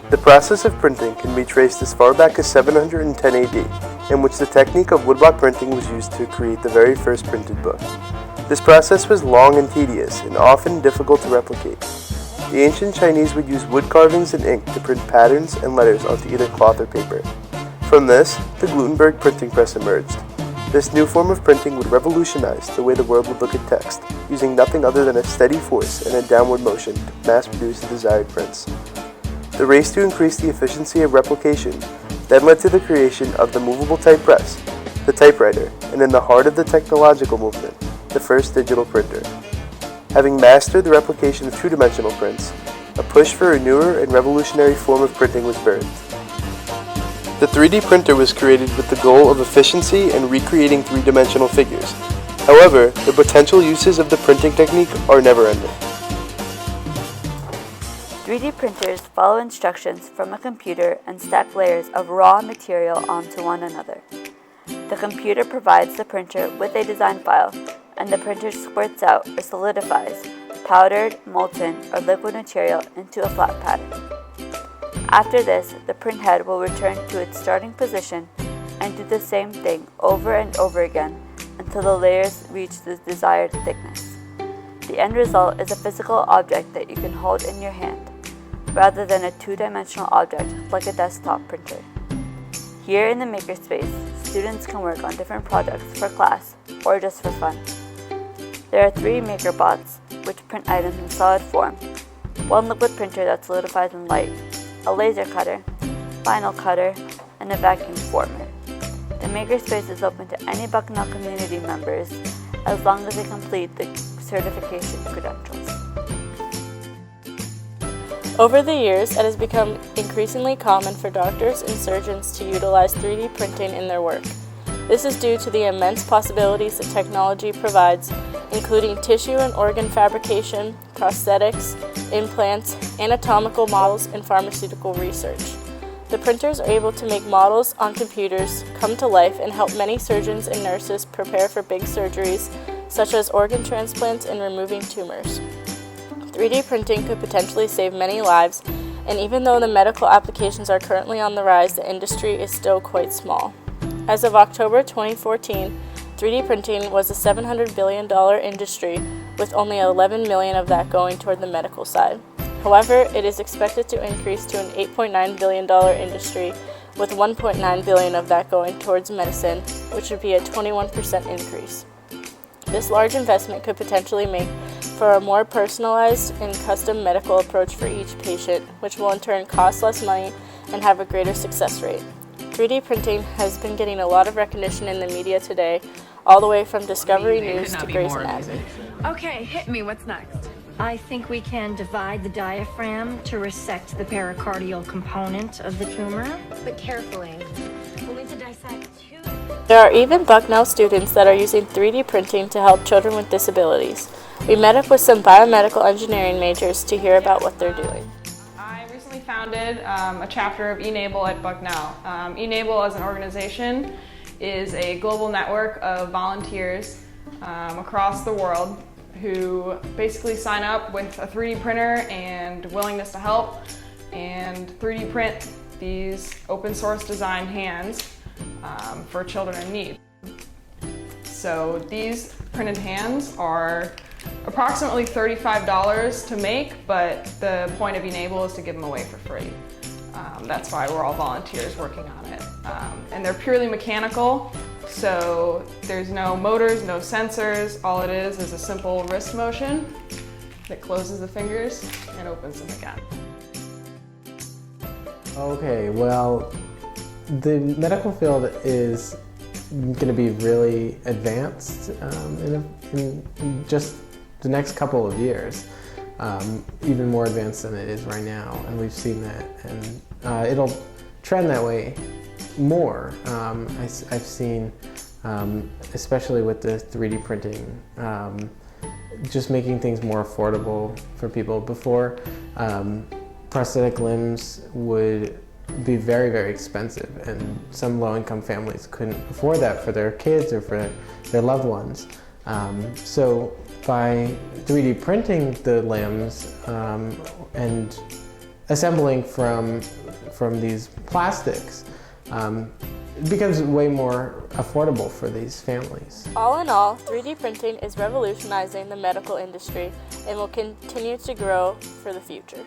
The process of printing can be traced as far back as 710 AD, in which the technique of woodblock printing was used to create the very first printed book. This process was long and tedious, and often difficult to replicate. The ancient Chinese would use wood carvings and ink to print patterns and letters onto either cloth or paper. From this, the Gutenberg printing press emerged. This new form of printing would revolutionize the way the world would look at text, using nothing other than a steady force and a downward motion to mass produce the desired prints. The race to increase the efficiency of replication then led to the creation of the movable type press, the typewriter, and in the heart of the technological movement, the first digital printer. Having mastered the replication of two-dimensional prints, a push for a newer and revolutionary form of printing was birthed. The 3D printer was created with the goal of efficiency and recreating three-dimensional figures. However, the potential uses of the printing technique are never-ending. 3D printers follow instructions from a computer and stack layers of raw material onto one another. The computer provides the printer with a design file, and the printer squirts out or solidifies powdered, molten, or liquid material into a flat pattern. After this, the print head will return to its starting position and do the same thing over and over again until the layers reach the desired thickness. The end result is a physical object that you can hold in your hand, rather than a two-dimensional object like a desktop printer. Here in the Makerspace, students can work on different projects for class or just for fun. There are 3 MakerBots, which print items in solid form, 1 liquid printer that solidifies in light, a laser cutter, vinyl cutter, and a vacuum former. The Makerspace is open to any Bucknell community members as long as they complete the certification credentials. Over the years, it has become increasingly common for doctors and surgeons to utilize 3D printing in their work. This is due to the immense possibilities that technology provides, including tissue and organ fabrication, prosthetics, implants, anatomical models, and pharmaceutical research. The printers are able to make models on computers come to life and help many surgeons and nurses prepare for big surgeries, such as organ transplants and removing tumors. 3D printing could potentially save many lives, and even though the medical applications are currently on the rise, the industry is still quite small. As of October 2014, 3D printing was a $700 billion industry, with only $11 million of that going toward the medical side. However, it is expected to increase to an $8.9 billion industry, with $1.9 billion of that going towards medicine, which would be a 21% increase. This large investment could potentially make for a more personalized and custom medical approach for each patient, which will in turn cost less money and have a greater success rate. 3D printing has been getting a lot of recognition in the media today, all the way from Discovery News to Grey's Anatomy. Okay, hit me. What's next? I think we can divide the diaphragm to resect the pericardial component of the tumor. But carefully. We'll need to dissect 2. There are even Bucknell students that are using 3D printing to help children with disabilities. We met up with some biomedical engineering majors to hear about what they're doing. I recently founded a chapter of eNABLE at Bucknell. eNABLE as an organization is a global network of volunteers across the world who basically sign up with a 3D printer and willingness to help and 3D print these open source design hands for children in need. So these printed hands are approximately $35 to make, but the point of eNABLE is to give them away for free. That's why we're all volunteers working on it. And they're purely mechanical, so there's no motors, no sensors. All it is a simple wrist motion that closes the fingers and opens them again. Okay, well, the medical field is going to be really advanced in just the next couple of years, even more advanced than it is right now, and we've seen that, and it'll trend that way more. I've seen, especially with the 3D printing, just making things more affordable for people. Before, prosthetic limbs would be very, very expensive, and some low-income families couldn't afford that for their kids or for their loved ones. So by 3D printing the limbs and assembling from these plastics it becomes way more affordable for these families. All in all, 3D printing is revolutionizing the medical industry and will continue to grow for the future.